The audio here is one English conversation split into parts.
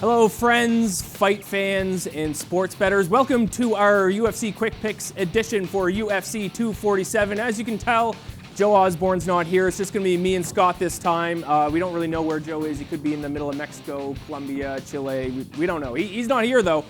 Hello friends, fight fans, and sports bettors. Welcome to our UFC Quick Picks edition for UFC 247. As you can tell, Joe Osborne's not here. It's just going to be me and Scott this time. We don't really know where Joe is. He could be in the middle of Mexico, Colombia, Chile. We don't know. He's not here though.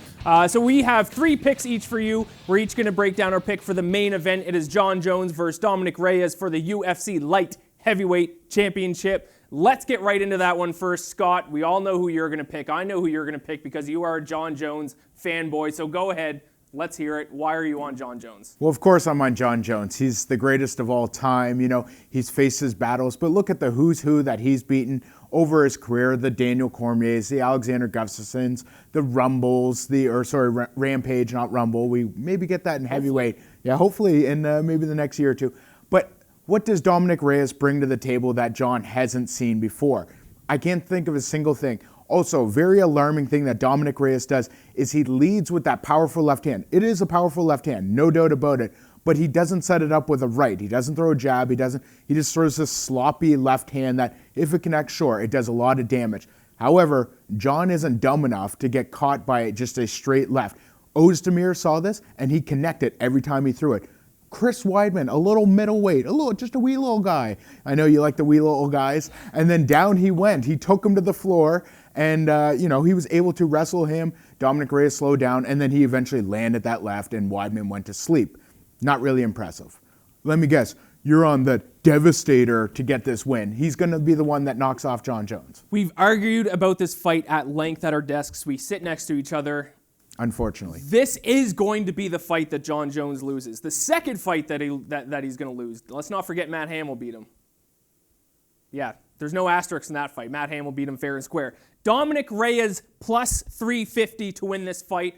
So we have 3 picks each for you. We're each going to break down our pick for the main event. It is Jon Jones versus Dominick Reyes for the UFC Light Heavyweight Championship. Let's get right into that one first. Scott, we all know who you're going to pick. I know who you're going to pick because you are a Jon Jones fanboy. So go ahead. Let's hear it. Why are you on Jon Jones? Well, of course I'm on Jon Jones. He's the greatest of all time. You know, he's faced his battles, but look at the who's who that he's beaten over his career. The Daniel Cormiers, the Alexander Gustafssons, the Rumbles, Rampage, not Rumble. We maybe get that in heavyweight. Yeah, hopefully in maybe the next year or two. But what does Dominick Reyes bring to the table that Jon hasn't seen before? I can't think of a single thing. Also, very alarming thing that Dominick Reyes does is he leads with that powerful left hand. It is a powerful left hand, no doubt about it, but he doesn't set it up with a right. He doesn't throw a jab. He just throws this sloppy left hand that if it connects, sure, it does a lot of damage. However, Jon isn't dumb enough to get caught by just a straight left. Ozdemir saw this and he connected every time he threw it. Chris Weidman, a little middleweight, just a wee little guy. I know you like the wee little guys. And then down he went. He took him to the floor, and he was able to wrestle him. Dominick Reyes slowed down, and then he eventually landed that left, and Weidman went to sleep. Not really impressive. Let me guess, you're on the Devastator to get this win. He's going to be the one that knocks off Jon Jones. We've argued about this fight at length at our desks. We sit next to each other. Unfortunately. This is going to be the fight that Jon Jones loses. The second fight that he's going to lose. Let's not forget Matt Hamill beat him. Yeah, there's no asterisks in that fight. Matt Hamill beat him fair and square. Dominick Reyes plus 350 to win this fight.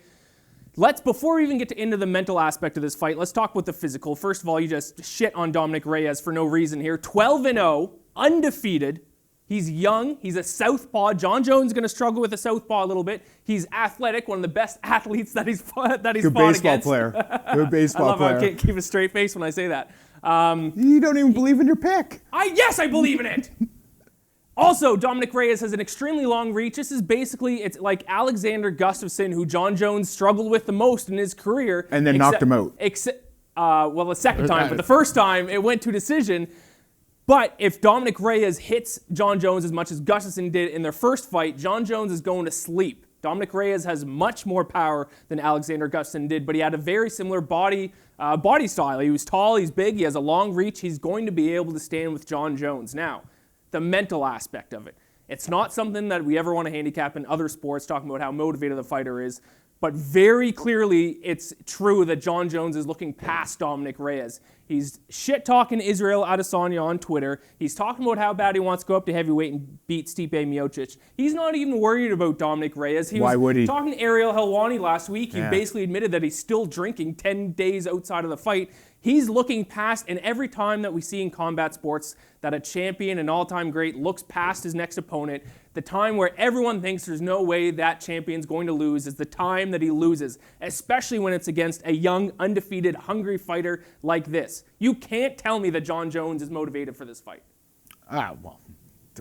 Before we even get into the mental aspect of this fight, let's talk about the physical. First of all, you just shit on Dominick Reyes for no reason here. 12-0, undefeated. He's young. He's a southpaw. Jon Jones is going to struggle with a southpaw a little bit. He's athletic, one of the best athletes that he's fought against. Good baseball player. Good baseball player. I love how I can't keep a straight face when I say that. You don't even believe in your pick. Yes, I believe in it. Also, Dominick Reyes has an extremely long reach. This is basically, it's like Alexander Gustafsson, who Jon Jones struggled with the most in his career. And then knocked him out. The second time, but the first time it went to decision. But if Dominick Reyes hits Jon Jones as much as Gustafsson did in their first fight, Jon Jones is going to sleep. Dominick Reyes has much more power than Alexander Gustafsson did, but he had a very similar body style. He was tall, he's big, he has a long reach. He's going to be able to stand with Jon Jones. Now, the mental aspect of it. It's not something that we ever want to handicap in other sports, talking about how motivated the fighter is. But very clearly, it's true that Jon Jones is looking past Dominick Reyes. He's shit-talking Israel Adesanya on Twitter. He's talking about how bad he wants to go up to heavyweight and beat Stipe Miocic. He's not even worried about Dominick Reyes. Why would he? Talking to Ariel Helwani last week, he basically admitted that he's still drinking 10 days outside of the fight. He's looking past, and every time that we see in combat sports that a champion, an all-time great, looks past his next opponent, the time where everyone thinks there's no way that champion's going to lose is the time that he loses, especially when it's against a young, undefeated, hungry fighter like this. You can't tell me that Jon Jones is motivated for this fight. Well,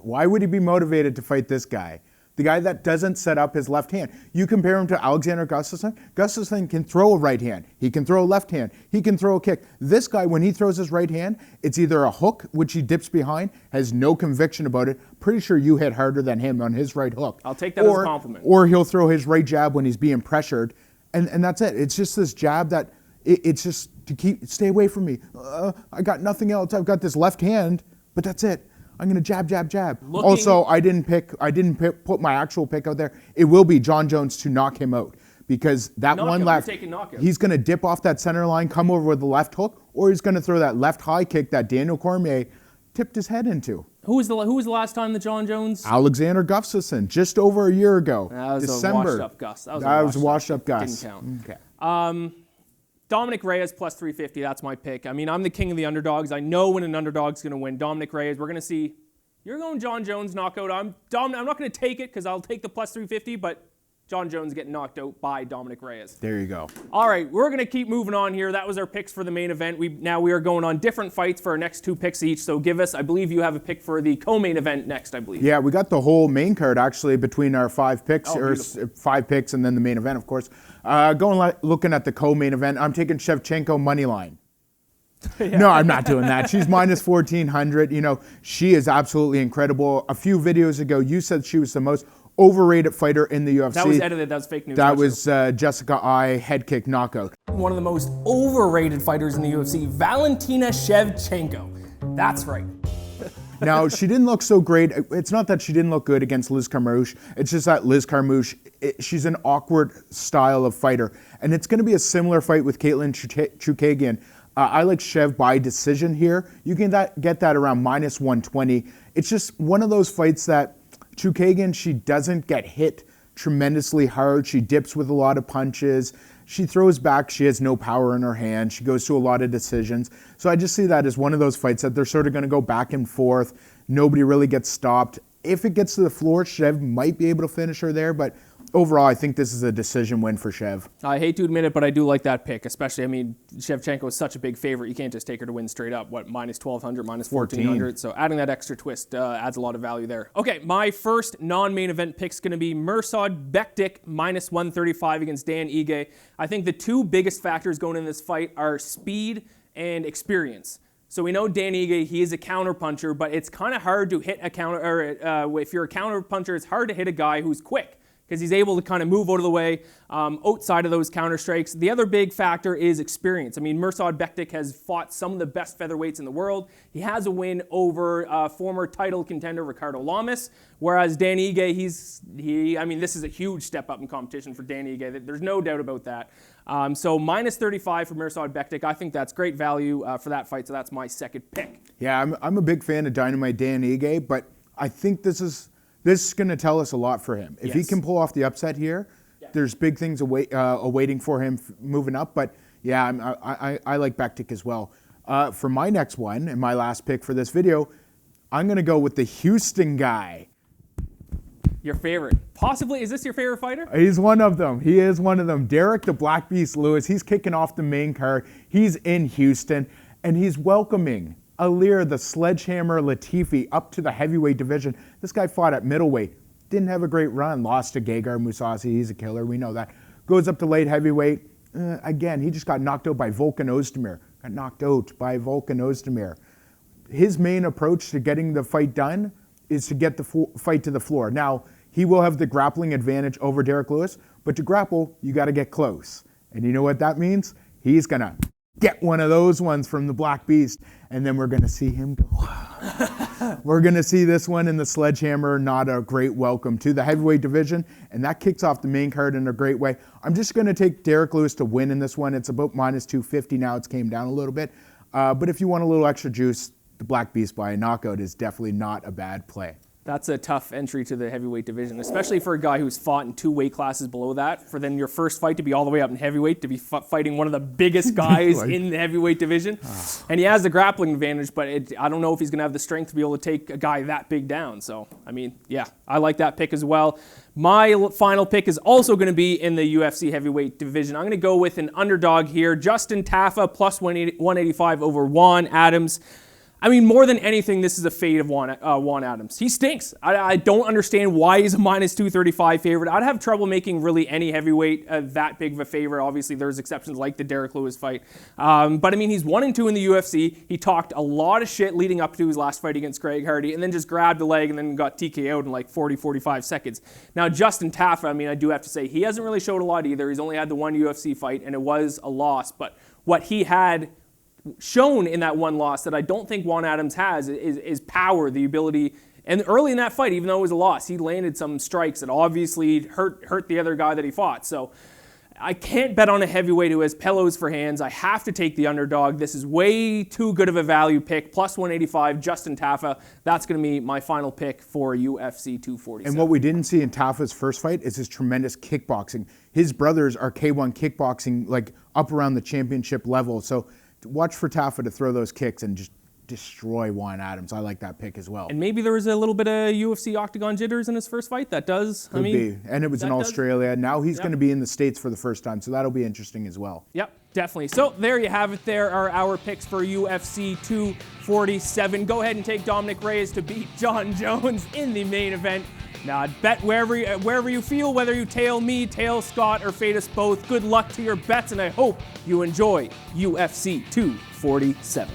why would he be motivated to fight this guy? The guy that doesn't set up his left hand. You compare him to Alexander Gustafsson. Gustafsson can throw a right hand. He can throw a left hand. He can throw a kick. This guy, when he throws his right hand, it's either a hook, which he dips behind, has no conviction about it. Pretty sure you hit harder than him on his right hook. I'll take that as a compliment. Or he'll throw his right jab when he's being pressured. And that's it. It's just this jab that it's just to stay away from me. I got nothing else. I've got this left hand, but that's it. I'm going to jab. Also, I didn't put my actual pick out there. It will be Jon Jones to knock him out because that one left, he's going to dip off that center line, come over with the left hook, or he's going to throw that left high kick that Daniel Cormier tipped his head into. Who was the last time that Jon Jones? Alexander Gustafsson, just over a year ago. That was December. A washed-up Gus. That was a washed-up Gus. Didn't count. Okay. Dominick Reyes plus 350, that's my pick. I mean, I'm the king of the underdogs. I know when an underdog's going to win. Dominick Reyes, we're going to see. You're going Jon Jones knockout. I'm not going to take it because I'll take the plus 350, but Jon Jones getting knocked out by Dominick Reyes. There you go. All right, we're going to keep moving on here. That was our picks for the main event. Now we are going on different fights for our next 2 picks each. So give us, I believe you have a pick for the co-main event next, I believe. Yeah, we got the whole main card actually between our 5 picks, beautiful. 5 picks and then the main event, of course. Looking at the co-main event, I'm taking Shevchenko money line. Yeah. No, I'm not doing that. She's minus 1,400. You know, she is absolutely incredible. A few videos ago, you said she was the most overrated fighter in the UFC. That was edited. That was fake news. That was Jessica Ai head kick knockout. One of the most overrated fighters in the UFC, Valentina Shevchenko. That's right. Now, she didn't look so great. It's not that she didn't look good against Liz Carmouche. It's just that Liz Carmouche, she's an awkward style of fighter. And it's going to be a similar fight with Caitlin Chookagian. I like Shev by decision here. You can get that around minus 120. It's just one of those fights that Chookagian, she doesn't get hit tremendously hard. She dips with a lot of punches. She throws back. She has no power in her hand. She goes to a lot of decisions. So I just see that as one of those fights that they're sort of going to go back and forth. Nobody really gets stopped. If it gets to the floor, Shev might be able to finish her there, but overall, I think this is a decision win for Shev. I hate to admit it, but I do like that pick, especially, I mean, Shevchenko is such a big favorite. You can't just take her to win straight up. What, minus 1,200, minus 1,400? So adding that extra twist adds a lot of value there. Okay, my first non-main event pick is going to be Mirsad Bektic, minus 135 against Dan Ige. I think the 2 biggest factors going in this fight are speed and experience. So we know Dan Ige, he is a counter puncher, but it's kind of hard to hit a counter, or if you're a counter puncher, it's hard to hit a guy who's quick, because he's able to kind of move out of the way outside of those counter strikes. The other big factor is experience. I mean, Mirsad Bektic has fought some of the best featherweights in the world. He has a win over former title contender Ricardo Lamas, whereas Dan Ige, I mean, this is a huge step up in competition for Dan Ige. There's no doubt about that. So minus 35 for Mirsad Bektic. I think that's great value for that fight, so that's my second pick. Yeah, I'm a big fan of Dynamite Dan Ige, but I think this is going to tell us a lot for him. If he can pull off the upset here, there's big things awaiting for him moving up. But yeah, I like Bektic as well. For my next one and my last pick for this video, I'm going to go with the Houston guy. Your favorite. Possibly, is this your favorite fighter? He's one of them. He is one of them. Derek the Black Beast Lewis, he's kicking off the main card. He's in Houston, and he's welcoming Alir the Sledgehammer Latifi up to the heavyweight division. This guy fought at middleweight. Didn't have a great run. Lost to Gegard Mousasi. He's a killer. We know that. Goes up to light heavyweight. Again, he just got knocked out by Volkan Ozdemir. His main approach to getting the fight done is to get the fight to the floor. Now, he will have the grappling advantage over Derek Lewis, but to grapple, you got to get close. And you know what that means? He's going to get one of those ones from the Black Beast, and then we're going to see him go. We're going to see this one in the Sledgehammer. Not a great welcome to the heavyweight division, and that kicks off the main card in a great way. I'm just going to take Derek Lewis to win in this one. It's about minus 250 now. It's came down a little bit. But if you want a little extra juice, the Black Beast by a knockout is definitely not a bad play. That's a tough entry to the heavyweight division, especially for a guy who's fought in 2 weight classes below that. For then your first fight to be all the way up in heavyweight, to be fighting one of the biggest guys in the heavyweight division. And he has the grappling advantage, but I don't know if he's going to have the strength to be able to take a guy that big down. So, I mean, yeah, I like that pick as well. My final pick is also going to be in the UFC heavyweight division. I'm going to go with an underdog here, Justin Tafa, plus 185 over Juan Adams. I mean, more than anything, this is a fade of Juan Adams. He stinks. I don't understand why he's a minus 235 favorite. I'd have trouble making really any heavyweight that big of a favorite. Obviously, there's exceptions like the Derek Lewis fight. But I mean, he's 1-2 in the UFC. He talked a lot of shit leading up to his last fight against Greg Hardy, and then just grabbed the leg and then got TKO'd in like 40-45 seconds. Now, Justin Tafa, I mean, I do have to say, he hasn't really showed a lot either. He's only had the one UFC fight, and it was a loss. But what he had shown in that one loss that I don't think Juan Adams has is power, the ability. And early in that fight, even though it was a loss, he landed some strikes that obviously hurt the other guy that he fought. So I can't bet on a heavyweight who has pillows for hands. I have to take the underdog. This is way too good of a value pick. Plus 185, Justin Tafa. That's going to be my final pick for UFC 247. And what we didn't see in Tafa's first fight is his tremendous kickboxing. His brothers are K1 kickboxing, like up around the championship level. So watch for Tafa to throw those kicks and just destroy Juan Adams. I like that pick as well. And maybe there was a little bit of UFC octagon jitters in his first fight. That does, Could be. And it was in Australia. Now he's going to be in the States for the first time, so that'll be interesting as well. Yep, definitely. So there you have it. There are our picks for UFC 247. Go ahead and take Dominick Reyes to beat Jon Jones in the main event. Now, bet wherever you feel, whether you tail me, tail Scott, or fade us both. Good luck to your bets, and I hope you enjoy UFC 247.